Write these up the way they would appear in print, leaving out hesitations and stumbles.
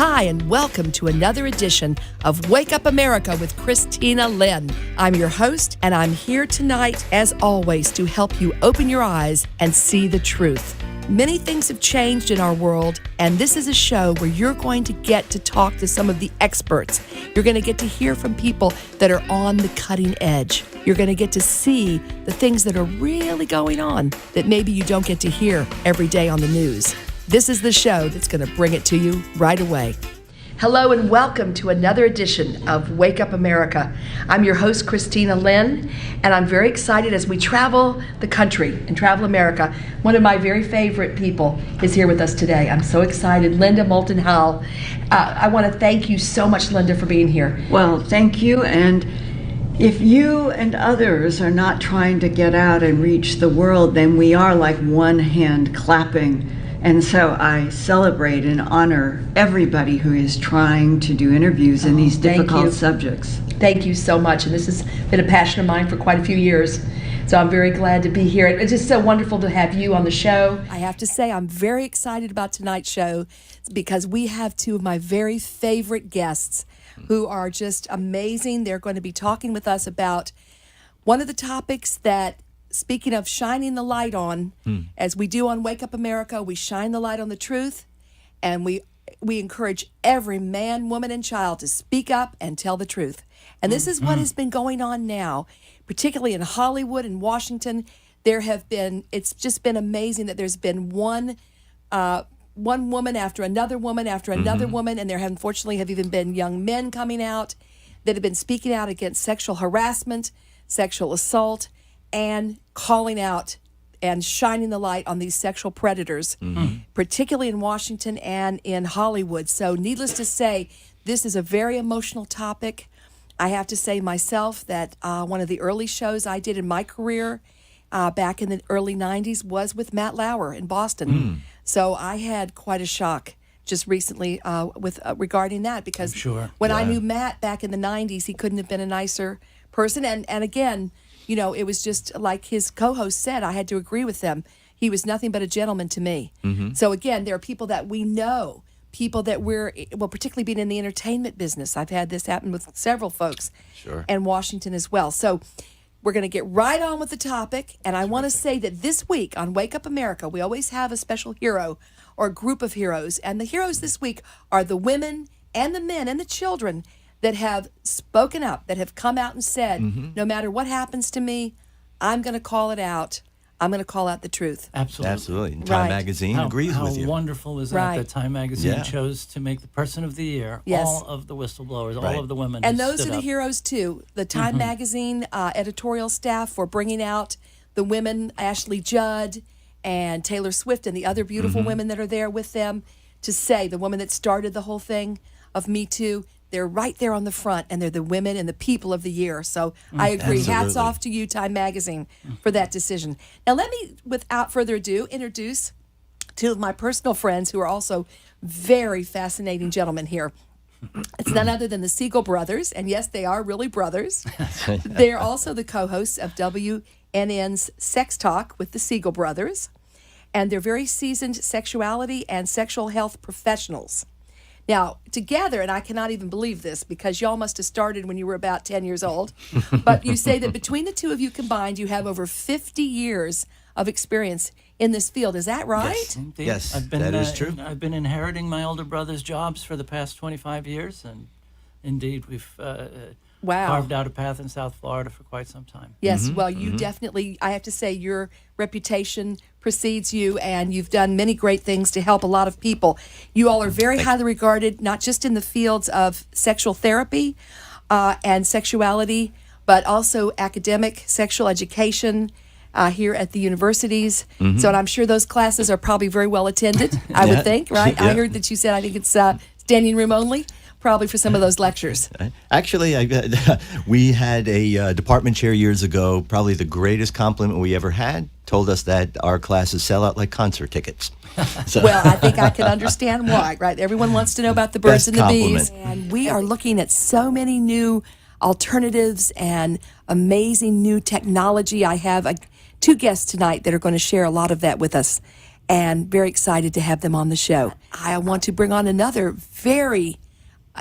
Hi, and welcome to another edition of Wake Up America with Kristina Lynn. I'm your host, and I'm here tonight, as always, to help you open your eyes and see the truth. Many things have changed in our world, and this is a show where you're going to get to talk to some of the experts. You're going to get to hear from people that are on the cutting edge. You're going to get to see the things that are really going on that maybe you don't get to hear every day on the news. This is the show that's going to bring it to you right away. Hello and welcome to another edition of Wake Up America. I'm your host, Kristina Lynn, and I'm very excited as we travel the country and travel America. One of my very favorite people is here with us today. I'm so excited. Linda Moulton Howe. I want to thank you so much, Linda, for being here. Well, thank you. And if you and others are not trying to get out and reach the world, then we are like one hand clapping. And so I celebrate and honor everybody who is trying to do interviews in these difficult subjects. Thank you so much. And this has been a passion of mine for quite a few years. So I'm very glad to be here. It's just so wonderful to have you on the show. I have to say I'm very excited about tonight's show because we have two of my very favorite guests who are just amazing. They're going to be talking with us about one of the topics that, speaking of shining the light on, as we do on Wake Up America, we shine the light on the truth, and we encourage every man, woman, and child to speak up and tell the truth. And this is what has been going on now, particularly in Hollywood and Washington. It's just been amazing that there's been one woman after another woman after another woman, and there unfortunately have even been young men coming out that have been speaking out against sexual harassment, sexual assault, and calling out and shining the light on these sexual predators, particularly in Washington and in Hollywood. So needless to say, this is a very emotional topic. I have to say myself that one of the early shows I did in my career back in the early 90s was with Matt Lauer in Boston. So I had quite a shock just recently regarding that, because when I knew Matt back in the 90s, he couldn't have been a nicer person. And again, you know, it was just like his co-host said, I had to agree with them. He was nothing but a gentleman to me. So again, there are people that we know, people that particularly being in the entertainment business. I've had this happen with several folks in Washington as well. So we're going to get right on with the topic. And I want to say that this week on Wake Up America, we always have a special hero or a group of heroes. And the heroes this week are the women and the men and the children that have spoken up, that have come out and said, no matter what happens to me, I'm going to call it out. I'm going to call out the truth. Absolutely. Time Magazine agrees with you. How wonderful is that Time Magazine chose to make the Person of the Year all of the whistleblowers, all of the women. And those are the heroes, too. The Time Magazine editorial staff for bringing out the women, Ashley Judd and Taylor Swift and the other beautiful women that are there with them, to say, the woman that started the whole thing of Me Too, they're right there on the front, and they're the women and the people of the year. So I agree. Absolutely. Hats off to you, Time Magazine, for that decision. Now let me, without further ado, introduce two of my personal friends who are also very fascinating gentlemen here. It's none other than the Siegel Brothers, and yes, they are really brothers. They're also the co-hosts of WNN's Sex Talk with the Siegel Brothers, and they're very seasoned sexuality and sexual health professionals. Now, together, and I cannot even believe this because y'all must have started when you were about 10 years old, but you say that between the two of you combined, you have over 50 years of experience in this field. Is that right? Yes, indeed. Yes, that is true. I've been inheriting my older brother's jobs for the past 25 years, and indeed, we've carved out a path in South Florida for quite some time. Yes, well, you definitely, I have to say, your reputation precedes you, and you've done many great things to help a lot of people. You all are very highly regarded, not just in the fields of sexual therapy and sexuality, but also academic sexual education here at the universities. So and I'm sure those classes are probably very well attended, I would think, right? I heard that you said, I think it's standing room only, probably for some of those lectures. Actually, we had a department chair years ago, probably the greatest compliment we ever had, told us that our classes sell out like concert tickets. So. Well, I think I can understand why, right? Everyone wants to know about the birds and the bees. And we are looking at so many new alternatives and amazing new technology. I have two guests tonight that are going to share a lot of that with us. and very excited to have them on the show. I want to bring on another very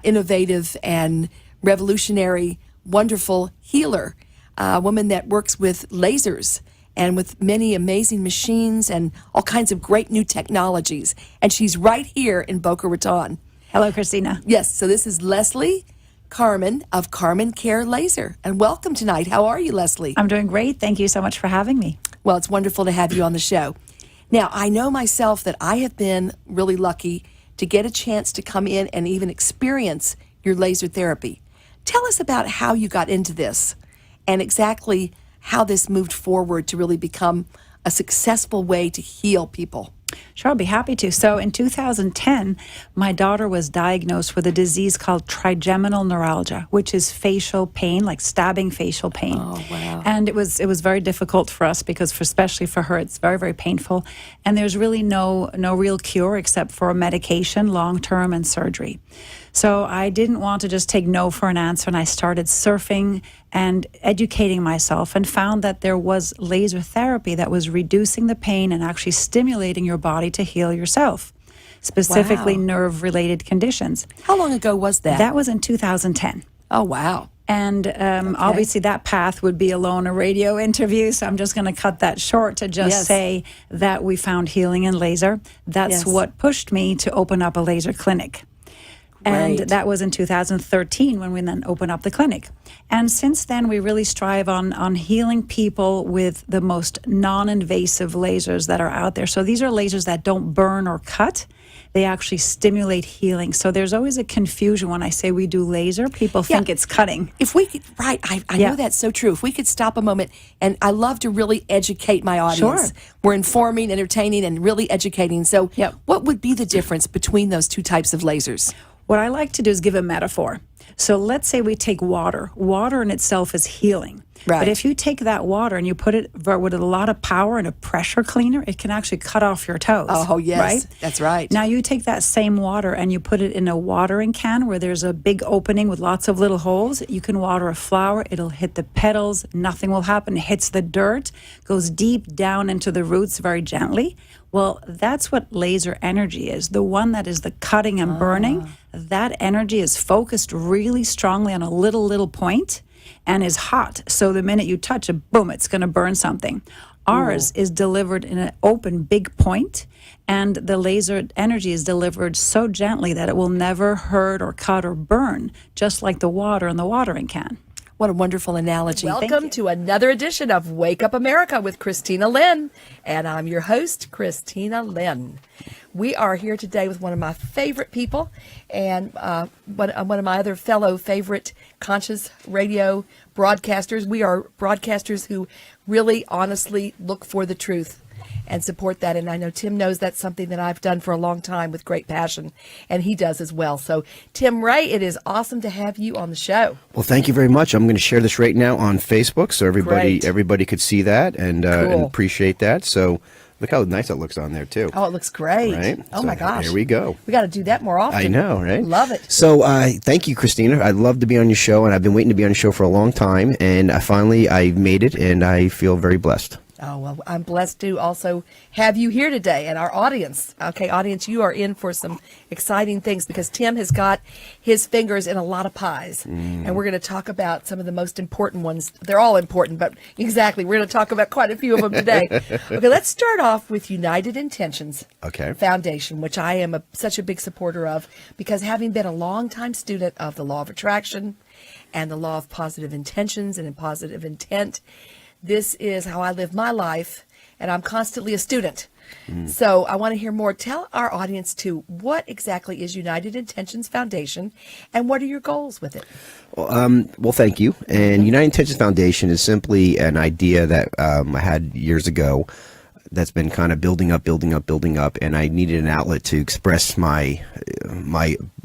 innovative and revolutionary, wonderful healer, a woman that works with lasers and with many amazing machines and all kinds of great new technologies. And she's right here in Boca Raton. Hello, Kristina. Yes, so this is Leslie Carmen of Carmen Care Laser. And welcome tonight. How are you, Leslie? I'm doing great. Thank you so much for having me. Well, it's wonderful to have you on the show. Now, I know myself that I have been really lucky to get a chance to come in and even experience your laser therapy. Tell us about how you got into this and exactly how this moved forward to really become a successful way to heal people. Sure, I'll be happy to. So in 2010, my daughter was diagnosed with a disease called trigeminal neuralgia, which is facial pain, like stabbing facial pain. Oh, wow. And it was very difficult for us because especially for her, it's very, very painful. And there's really no real cure except for medication, long-term, and surgery. So I didn't want to just take no for an answer, and I started surfing and educating myself and found that there was laser therapy that was reducing the pain and actually stimulating your body to heal yourself, specifically Wow. nerve-related conditions. How long ago was that? That was in 2010. Oh, wow. And obviously that path would be alone a radio interview, so I'm just going to cut that short to just say that we found healing in laser. That's what pushed me to open up a laser clinic. And Great. that was in 2013 when we then opened up the clinic. And since then, we really strive on healing people with the most non-invasive lasers that are out there. So these are lasers that don't burn or cut. They actually stimulate healing. So there's always a confusion when I say we do laser. People think it's cutting. If we could, right, I know that's so true. If we could stop a moment, and I love to really educate my audience. Sure. We're informing, entertaining, and really educating. So what would be the difference between those two types of lasers? What I like to do is give a metaphor. So let's say we take water. Water in itself is healing. Right. But if you take that water and you put it with a lot of power and a pressure cleaner, it can actually cut off your toes. Oh, yes. Right? That's right. Now you take that same water and you put it in a watering can where there's a big opening with lots of little holes. You can water a flower. It'll hit the petals. Nothing will happen. It hits the dirt, goes deep down into the roots very gently. Well, that's what laser energy is. The one that is the cutting and burning, that energy is focused really strongly on a little point and is hot. So the minute you touch it, boom, it's going to burn something. Ours is delivered in an open big point, and the laser energy is delivered so gently that it will never hurt or cut or burn, just like the water in the watering can. What a wonderful analogy. Thank Welcome you. to another edition of Wake Up America with Kristina Lynn. And I'm your host, Kristina Lynn. We are here today with one of my favorite people and one of my other fellow favorite conscious radio broadcasters. We are broadcasters who really honestly look for the truth and support that. And I know Tim knows that's something that I've done for a long time with great passion, and he does as well. So, Tim Ray, it is awesome to have you on the show. Well, thank you very much. I'm going to share this right now on Facebook so everybody could see that and appreciate that. So look how nice that looks on there, too. Oh, it looks great. Right? Oh, So my gosh. Here we go. We got to do that more often. I know, right? Love it. So thank you, Kristina. I'd love to be on your show, and I've been waiting to be on your show for a long time, and I made it, and I feel very blessed. Oh, well, I'm blessed to also have you here today and our audience. Okay, audience, you are in for some exciting things because Tim has got his fingers in a lot of pies. And we're going to talk about some of the most important ones. They're all important, but exactly, we're going to talk about quite a few of them today. Okay, let's start off with United Intentions Foundation, which I am such a big supporter of because having been a longtime student of the law of attraction and the law of positive intentions and positive intent, this is how I live my life, and I'm constantly a student. So I want to hear more. Tell our audience, too, what exactly is United Intentions Foundation, and what are your goals with it? Well, thank you. And United Intentions Foundation is simply an idea that I had years ago that's been kind of building up, and I needed an outlet to express my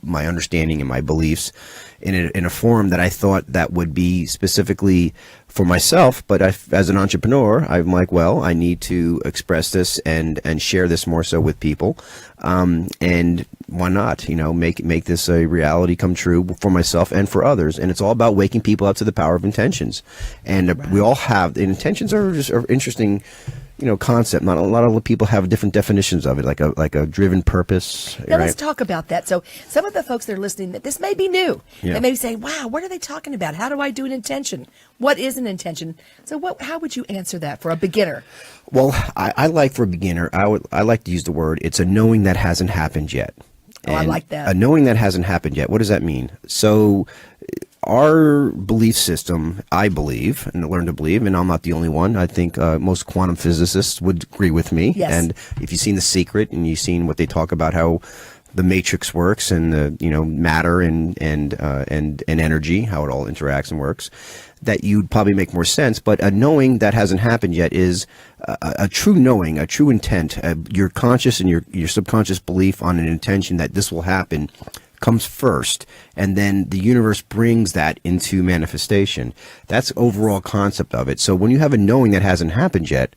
understanding and my beliefs in a form that I thought that would be specifically for myself. But as an entrepreneur, I'm like, well, I need to express this and share this more so with people. And why not, make this a reality come true for myself and for others. And it's all about waking people up to the power of intentions. And we all have, the intentions are interesting concept. Not a lot of people have different definitions of it, like a driven purpose. Now, right? let's talk about that. So some of the folks that are listening, that this may be new. Yeah. They may be saying, wow, what are they talking about? How do I do an intention? What is an intention? So how would you answer that for a beginner? Well, I like for a beginner, I like to use the word, it's a knowing that hasn't happened yet. Oh, I like that. A knowing that hasn't happened yet. What does that mean? So our belief system, I believe, and learn to believe, and I'm not the only one. I think most quantum physicists would agree with me. Yes. And if you've seen The Secret and you've seen what they talk about, how the matrix works and the matter and energy, how it all interacts and works, that you'd probably make more sense. But a knowing that hasn't happened yet is a true knowing, a true intent. Your conscious and your subconscious belief on an intention that this will happen comes first, and then the universe brings that into manifestation. That's overall concept of it. So when you have a knowing that hasn't happened yet,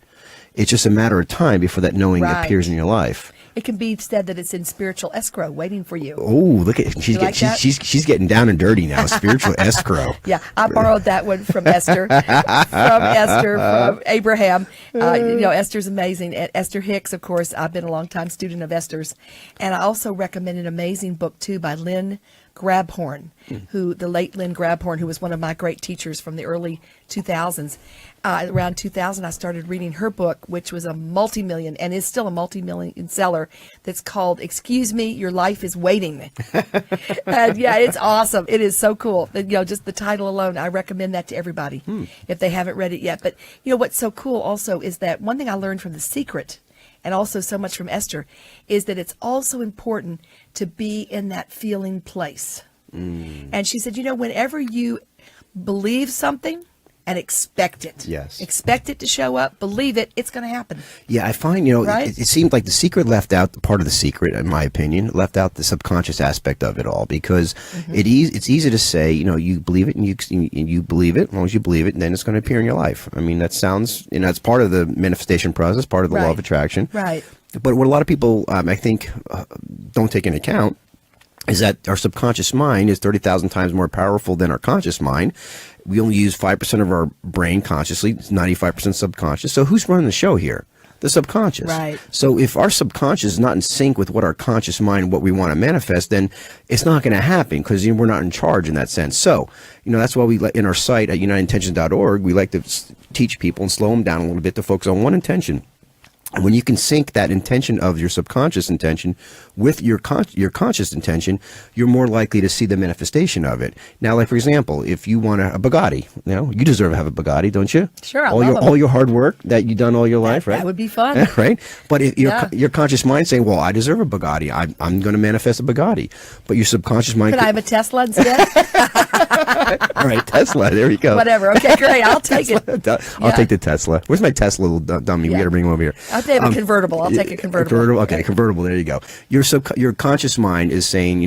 it's just a matter of time before that knowing appears in your life. It can be said that it's in spiritual escrow waiting for you. Oh, look at she's getting down and dirty now. Spiritual escrow. Yeah, I borrowed that one from Esther, from Abraham. Esther's amazing. Esther Hicks, of course, I've been a long time student of Esther's, and I also recommend an amazing book too by Lynn Grabhorn, the late Lynn Grabhorn, who was one of my great teachers from the early 2000s. Around 2000, I started reading her book, which was a multi-million and is still a multi-million seller. That's called "Excuse Me, Your Life Is Waiting." And yeah, it's awesome. It is so cool. Just the title alone, I recommend that to everybody if they haven't read it yet. But what's so cool also is that one thing I learned from The Secret, and also so much from Esther, is that it's also important to be in that feeling place. And she said, whenever you believe something and expect it, expect it to show up, believe it, it's going to happen. Yeah, I find, right? it seemed like The Secret left out part of The Secret, in my opinion, left out the subconscious aspect of it all, because it's easy to say, you believe it and you believe it. As long as you believe it, and then it's going to appear in your life. I mean, that sounds, it's part of the manifestation process, part of the law of attraction. Right. But what a lot of people, I think, don't take into account is that our subconscious mind is 30,000 times more powerful than our conscious mind. We only use 5% of our brain consciously, it's 95% subconscious. So who's running the show here? The subconscious. Right. So if our subconscious is not in sync with what our conscious mind, what we want to manifest, then it's not going to happen, because we're not in charge in that sense. So, that's why we, in our site at unitedintentions.org, we like to teach people and slow them down a little bit to focus on one intention. And when you can sync that intention of your subconscious intention with your conscious intention, you're more likely to see the manifestation of it. Now, like, for example, if you want a Bugatti, you deserve to have a Bugatti, don't you? Sure, I love them. All your hard work that you've done all your life, right? That would be fun. Right? But if your conscious mind saying, well, I deserve a Bugatti, I'm going to manifest a Bugatti. But your subconscious mind... Could I have a Tesla instead? All right, Tesla, there you go. Whatever, okay, great, I'll take it. I'll take the Tesla. Where's my Tesla, little dummy? We got to bring him over here. I'll take a convertible. I'll take a convertible. Okay, convertible. There you go. Your conscious mind is saying,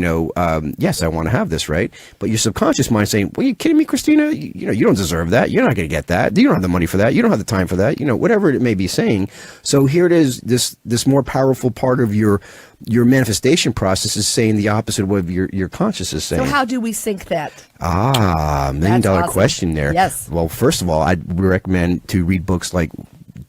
yes, I want to have this, right? But your subconscious mind is saying, well, are you kidding me, Kristina? You don't deserve that. You're not going to get that. You don't have the money for that. You don't have the time for that. Whatever it may be saying. So here it is. This more powerful part of your manifestation process is saying the opposite of what your conscious is saying. So how do we sync that? $1 million awesome. question there. Yes. Well, first of all, I'd recommend to read books like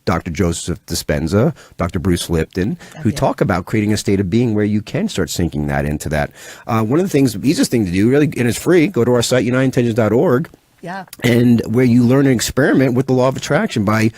Dr. Joseph Dispenza, Dr. Bruce Lipton, who talk about creating a state of being where you can start syncing that into that. One of the things, the easiest thing to do, really, and it's free, go to our site, unitedintentions.org. Yeah. And where you learn and experiment with the law of attraction by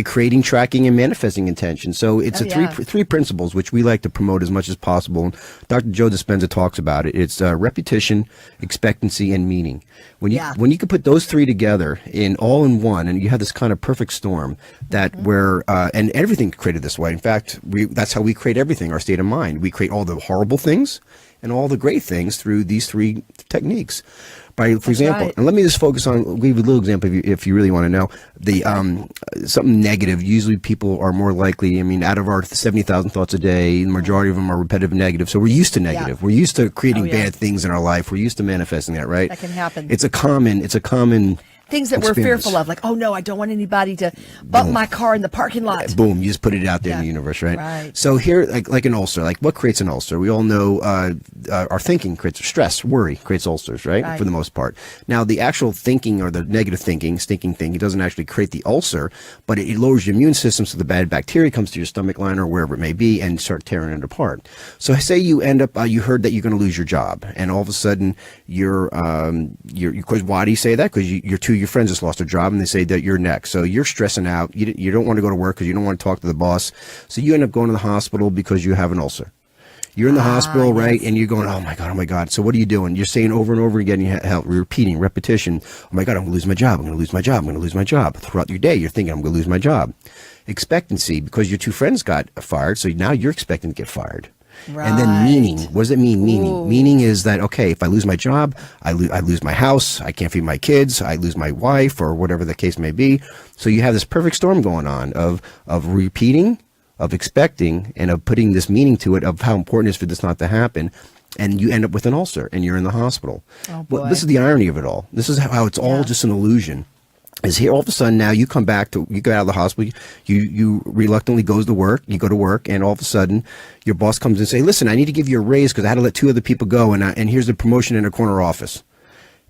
creating, tracking, and manifesting intention. So it's three principles which we like to promote as much as possible. And Dr. Joe Dispenza talks about it. It's repetition, expectancy, and meaning. When you can put those three together in one, and you have this kind of perfect storm that where and everything created this way. In fact, that's how we create everything. Our state of mind. We create all the horrible things and all the great things through these three techniques. For example, and let me just focus on, give you a little example if you really want to know. Something negative, usually people are more likely, out of our 70,000 thoughts a day, the majority of them are repetitive negative. So we're used to negative. We're used to creating bad things in our life. We're used to manifesting that, right? That can happen. It's a common things that we're fearful of, like, oh no, I don't want anybody to bump my car in the parking lot. Boom, you just put it out there in the universe, right? So here, like an ulcer, like what creates an ulcer? We all know our thinking creates stress, worry creates ulcers, right? For the most part. Now, the actual thinking or the negative thinking, stinking thinking, doesn't actually create the ulcer, but it lowers your immune system, so the bad bacteria comes to your stomach line or wherever it may be and start tearing it apart. So say you end up, you heard that you're going to lose your job, and all of a sudden you're because why do you say that? Because your two of your friends just lost their job, and they say that you're next. So you're stressing out. You don't want to go to work because you don't want to talk to the boss. So you end up going to the hospital because you have an ulcer. You're in the hospital, right? And you're going, oh my God, oh my God. So what are you doing? You're saying over and over again, repeating, repetition. Oh my God, I'm going to lose my job. I'm going to lose my job. I'm going to lose my job. Throughout your day, you're thinking, I'm going to lose my job. Expectancy, because your two friends got fired. So now you're expecting to get fired. Right. And then meaning. What does it mean, meaning? Ooh. Meaning is that, okay, if I lose my job, I lose my house, I can't feed my kids, I lose my wife, or whatever the case may be. So you have this perfect storm going on of repeating, of expecting, and of putting this meaning to it of how important it is for this not to happen. And you end up with an ulcer and you're in the hospital. Oh, boy. Well, this is the irony of it all. This is how it's all just an illusion. Is here all of a sudden now you come back to, you go out of the hospital, you reluctantly go to work, and all of a sudden your boss comes and say, listen, I need to give you a raise because I had to let two other people go, and here's the promotion in a corner office.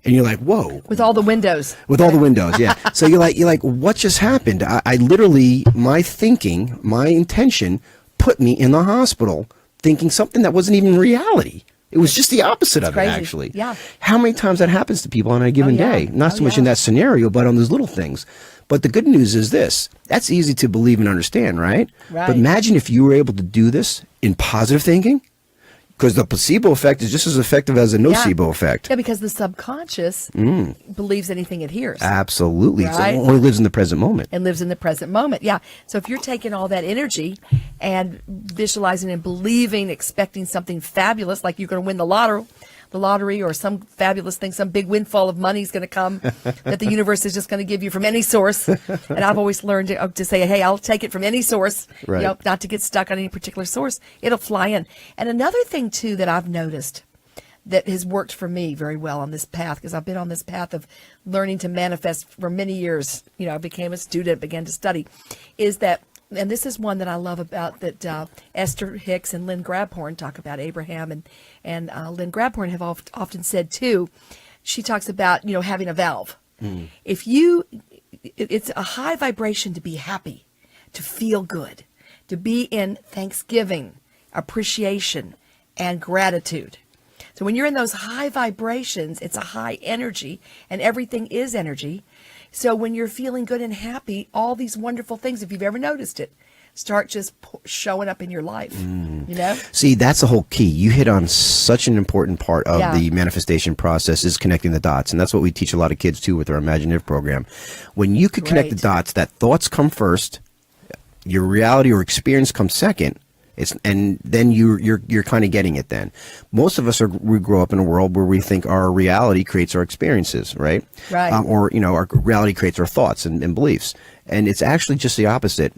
And you're like, whoa. With all the windows. With all the windows, yeah. So you're like, what just happened? I literally, my thinking, my intention put me in the hospital thinking something that wasn't even reality. It was just the opposite of it, actually. Yeah. How many times that happens to people on a given day? Not so much in that scenario, but on those little things. But the good news is this. That's easy to believe and understand, right? But imagine if you were able to do this in positive thinking. Because the placebo effect is just as effective as a nocebo effect. Yeah, because the subconscious believes anything it hears. Absolutely. Right? So it only lives in the present moment. And lives in the present moment, yeah. So if you're taking all that energy and visualizing and believing, expecting something fabulous, like you're going to win the lottery or some fabulous thing, some big windfall of money is going to come that the universe is just going to give you from any source. And I've always learned to say, hey, I'll take it from any source, not to get stuck on any particular source. It'll fly in. And another thing, too, that I've noticed that has worked for me very well on this path, because I've been on this path of learning to manifest for many years. I became a student, began to study, is that, and this is one that I love about that Esther Hicks and Lynn Grabhorn talk about. Abraham and Lynn Grabhorn have often said too. She talks about having a valve. It's a high vibration to be happy, to feel good, to be in thanksgiving, appreciation, and gratitude. So when you're in those high vibrations, it's a high energy, and everything is energy. So when you're feeling good and happy, all these wonderful things, if you've ever noticed it, start just showing up in your life, See, that's the whole key. You hit on such an important part of the manifestation process, is connecting the dots. And that's what we teach a lot of kids, too, with our Imaginative program. When you could connect the dots, that thoughts come first, your reality or experience comes second, and then you're kind of getting it then. Most of us we grow up in a world where we think our reality creates our experiences, right? Right. Or our reality creates our thoughts and beliefs. And it's actually just the opposite,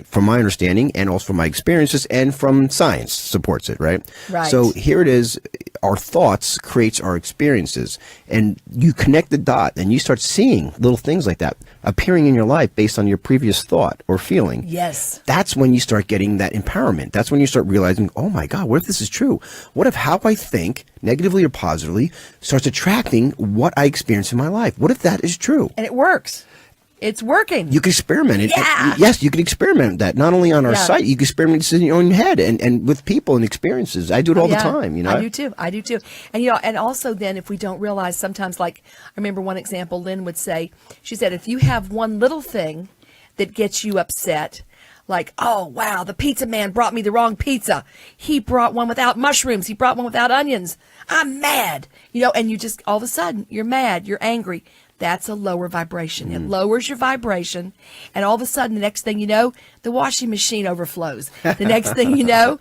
from my understanding, and also from my experiences, and from science supports it, right? Right. So here it is, our thoughts creates our experiences. And you connect the dot, and you start seeing little things like that appearing in your life based on your previous thought or feeling. Yes. That's when you start getting that empowerment. That's when you start realizing, oh my God, what if this is true? What if how I think, negatively or positively, starts attracting what I experience in my life? What if that is true? And it works. It's working. You can experiment. Yes, you can experiment that. Not only on our site, you can experiment in your own head and with people and experiences. I do it all the time. I do too. And and also then, if we don't realize, sometimes, like I remember one example Lynn would say, she said, if you have one little thing that gets you upset, like, oh wow, the pizza man brought me the wrong pizza. He brought one without mushrooms. He brought one without onions. I'm mad. And you just, all of a sudden, you're mad, you're angry. That's a lower vibration. It lowers your vibration, and all of a sudden, the next thing you know, the washing machine overflows. The next thing you know,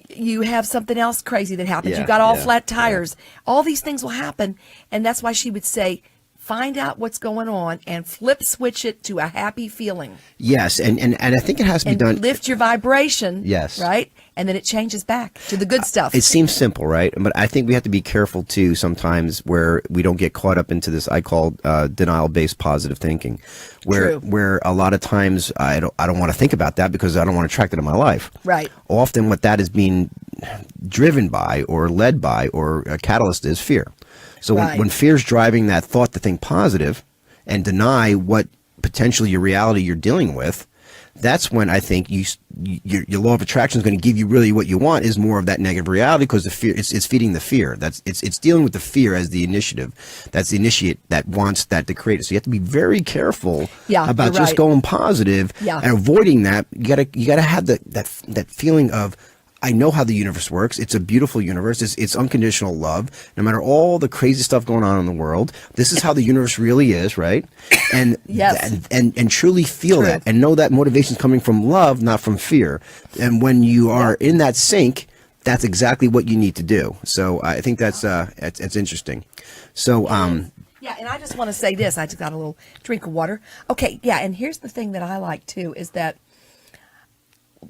you have something else crazy that happens. You got all flat tires. All these things will happen, and that's why she would say, find out what's going on and flip switch it to a happy feeling. Yes, and I think it has to be done. Lift your vibration. Yes. Right? and then it changes back to the good stuff. It seems simple, right? But I think we have to be careful too sometimes where we don't get caught up into this I call denial-based positive thinking, where a lot of times I don't want to think about that because I don't want to attract it in my life. Right. Often what that is being driven by or led by or a catalyst is fear. So when fear is driving that thought to think positive and deny what potentially your reality you're dealing with, that's when I think your law of attraction is going to give you really what you want is more of that negative reality because the fear it's feeding the fear. It's dealing with the fear as the initiative. That's the initiate that wants that to create it. So you have to be very careful about just going positive and avoiding that. You gotta have that feeling of, I know how the universe works. It's a beautiful universe. It's unconditional love. No matter all the crazy stuff going on in the world, this is how the universe really is, right? And and truly feel that and know that motivation is coming from love, not from fear. And when you are in that sync, that's exactly what you need to do. So I think that's it's interesting. So yeah, and I just want to say this. I just got a little drink of water. Okay, yeah, and here's the thing that I like too is that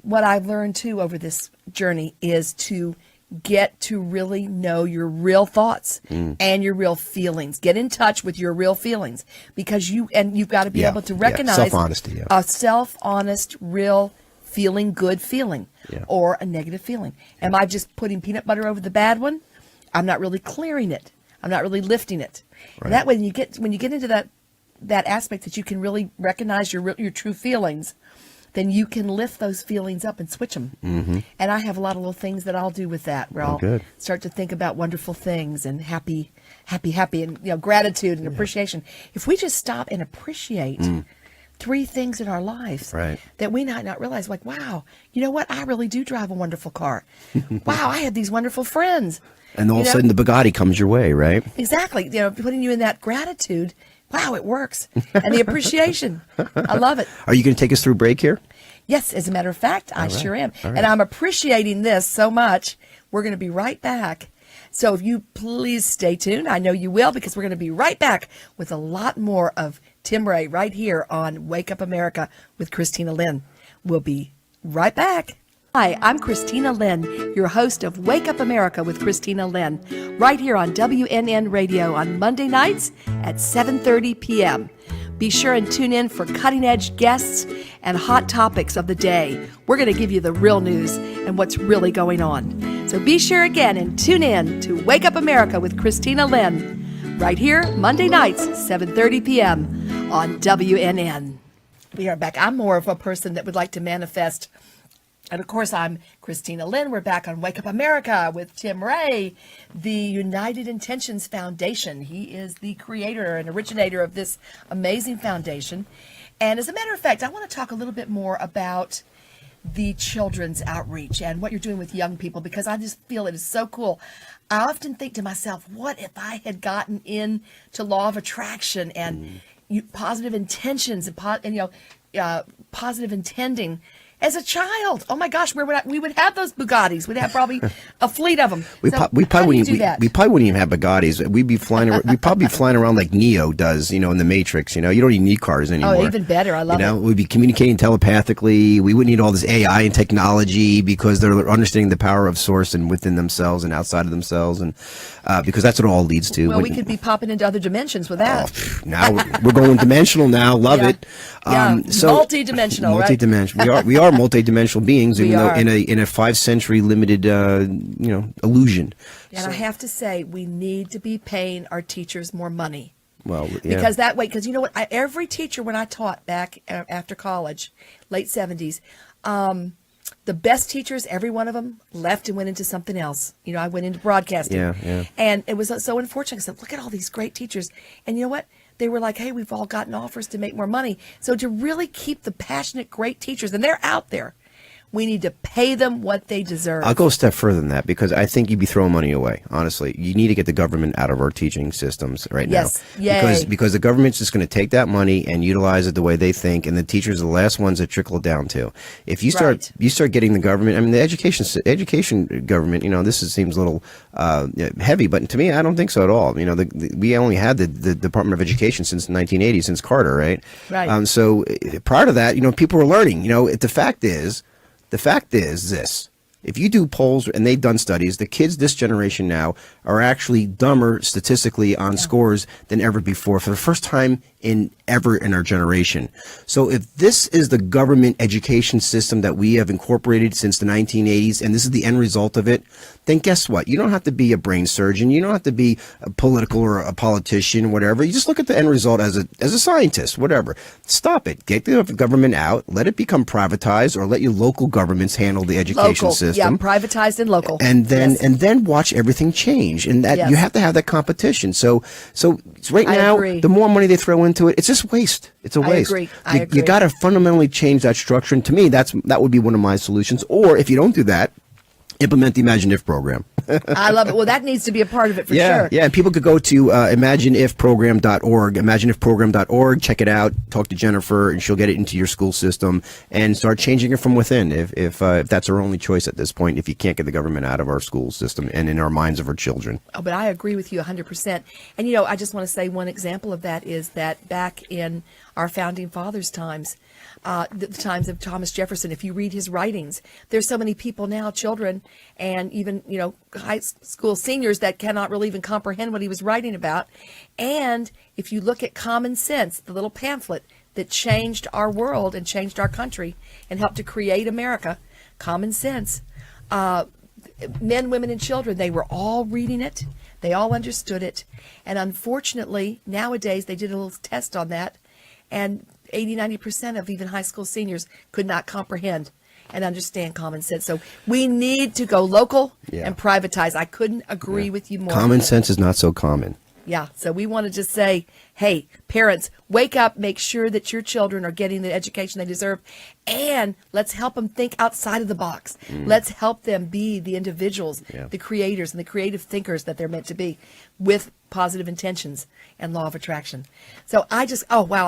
what I've learned too over this journey is to get to really know your real thoughts and your real feelings. Get in touch with your real feelings because you've got to be able to recognize self-honesty, a self-honest, real feeling, good feeling or a negative feeling. Am I just putting peanut butter over the bad one? I'm not really clearing it. I'm not really lifting it. Right. And that way, when you get into that aspect that you can really recognize your true feelings, then you can lift those feelings up and switch them. Mm-hmm. And I have a lot of little things that I'll do with that, where I'll start to think about wonderful things and happy, and gratitude and appreciation. If we just stop and appreciate 3 things in our lives that we might not realize, like, wow, you know what? I really do drive a wonderful car. Wow, I have these wonderful friends. And all of a sudden the Bugatti comes your way, right? Exactly. Putting you in that gratitude. Wow, it works. And the appreciation. I love it. Are you going to take us through break here? Yes, as a matter of fact, I sure am. And I'm appreciating this so much. We're going to be right back. So if you please stay tuned, I know you will, because we're going to be right back with a lot more of Tim Ray right here on Wake Up America with Kristina Lynn. We'll be right back. Hi, I'm Kristina Lynn, your host of Wake Up America with Kristina Lynn, right here on WNN Radio on Monday nights at 7:30 p.m. Be sure and tune in for cutting-edge guests and hot topics of the day. We're going to give you the real news and what's really going on. So be sure again and tune in to Wake Up America with Kristina Lynn, right here Monday nights, 7:30 p.m. on WNN. We are back. I'm more of a person that would like to manifest. And of course, I'm Kristina Lynn. We're back on Wake Up America with Tim Ray, the United Intentions Foundation. He is the creator and originator of this amazing foundation. And as a matter of fact, I want to talk a little bit more about the children's outreach and what you're doing with young people, because I just feel it is so cool. I often think to myself, what if I had gotten into law of attraction and positive intentions and positive intending as a child? Oh my gosh, we would have those Bugattis. We'd have probably a fleet of them. We probably wouldn't even have Bugattis. We'd be flying. We'd probably be flying around like Neo does, in the Matrix. You don't even need cars anymore. Oh, even better. I love it. We'd be communicating telepathically. We wouldn't need all this AI and technology because they're understanding the power of source and within themselves and outside of themselves, and because that's what it all leads to. Well, we could be popping into other dimensions with that. Now we're going dimensional now. Love it. So multi-dimensional. Multi-dimensional. We are multi-dimensional beings, even though in a 5th century limited illusion. And I have to say, we need to be paying our teachers more money. Well, because that way, because you know what? Every teacher, when I taught back after college, late 70s, the best teachers, every one of them, left and went into something else. I went into broadcasting. Yeah. And it was so unfortunate. I said, look at all these great teachers. And you know what? They were like, hey, we've all gotten offers to make more money. So to really keep the passionate, great teachers, and they're out there, we need to pay them what they deserve. I'll go a step further than that, because I think you'd be throwing money away, honestly. You need to get the government out of our teaching systems right now. Yes, because the government's just going to take that money and utilize it the way they think, and the teachers are the last ones that trickle it down to. If you start getting the government, the education government, this seems a little heavy, but to me, I don't think so at all. We only had the Department of Education since 1980, since Carter, right? Right. So prior to that, people were learning. The fact is this. If you do polls, and they've done studies, the kids this generation now are actually dumber statistically on scores than ever before for the first time ever in our generation. So if this is the government education system that we have incorporated since the 1980s, and this is the end result of it, then guess what? You don't have to be a brain surgeon. You don't have to be a political or a politician or whatever. You just look at the end result as a scientist, whatever. Stop it. Get the government out. Let it become privatized, or let your local governments handle the education system. Yeah, privatized and local. And then watch everything change. And that you have to have that competition. So right now, the more money they throw into it, it's just waste. It's a waste. I agree. You got to fundamentally change that structure. And to me, that would be one of my solutions. Or if you don't do that, implement the Imagine If program. I love it. Well, that needs to be a part of it for sure. Yeah, and people could go to imagineifprogram.org, imagineifprogram.org, check it out, talk to Jennifer, and she'll get it into your school system and start changing it from within if that's our only choice at this point, if you can't get the government out of our school system and in our minds of our children. Oh, but I agree with you 100%. And, you know, I just want to say one example of that is that back in our founding fathers' times, the times of Thomas Jefferson, if you read his writings, there's so many people now, children and even, you know, high school seniors that cannot really even comprehend what he was writing about. And if you look at Common Sense, the little pamphlet that changed our world and changed our country and helped to create America, Common Sense, men, women, and children, they were all reading it. They all understood it. And unfortunately, nowadays, they did a little test on that, and 80-90% of even high school seniors could not comprehend and understand Common Sense. So we need to go local and privatize. I couldn't agree with you more. Common sense is not so common. Yeah, so we want to just say, hey, parents, wake up, make sure that your children are getting the education they deserve, and let's help them think outside of the box. Let's help them be the individuals, the creators, and the creative thinkers that they're meant to be with positive intentions and law of attraction. So I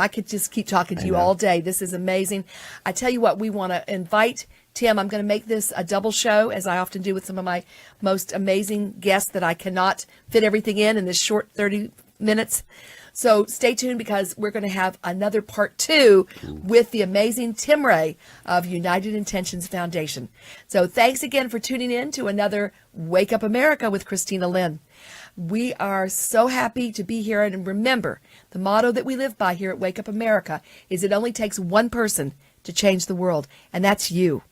could just keep talking to you all day. This is amazing. I tell you what, we want to invite Tim. I'm going to make this a double show, as I often do with some of my most amazing guests that I cannot fit everything in this short 30 minutes. So stay tuned, because we're going to have another part 2 with the amazing Tim Ray of United Intentions Foundation. So thanks again for tuning in to another Wake Up America with Kristina Lynn. We are so happy to be here. And remember, the motto that we live by here at Wake Up America is it only takes one person to change the world, and that's you.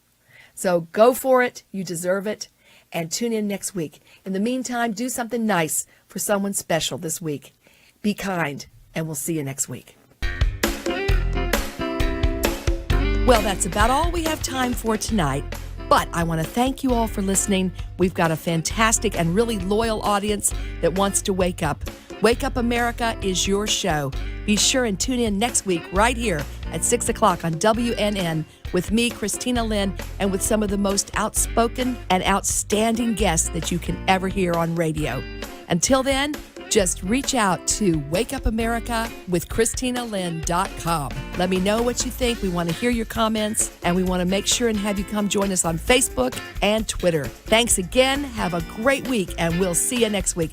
So go for it. You deserve it. And tune in next week. In the meantime, do something nice for someone special this week. Be kind, and we'll see you next week. Well, that's about all we have time for tonight. But I want to thank you all for listening. We've got a fantastic and really loyal audience that wants to wake up. Wake Up America is your show. Be sure and tune in next week right here at 6 o'clock on WNN with me, Kristina Lynn, and with some of the most outspoken and outstanding guests that you can ever hear on radio. Until then, just reach out to wakeupamerica.com. Let me know what you think. We want to hear your comments, and we want to make sure and have you come join us on Facebook and Twitter. Thanks again. Have a great week, and we'll see you next week.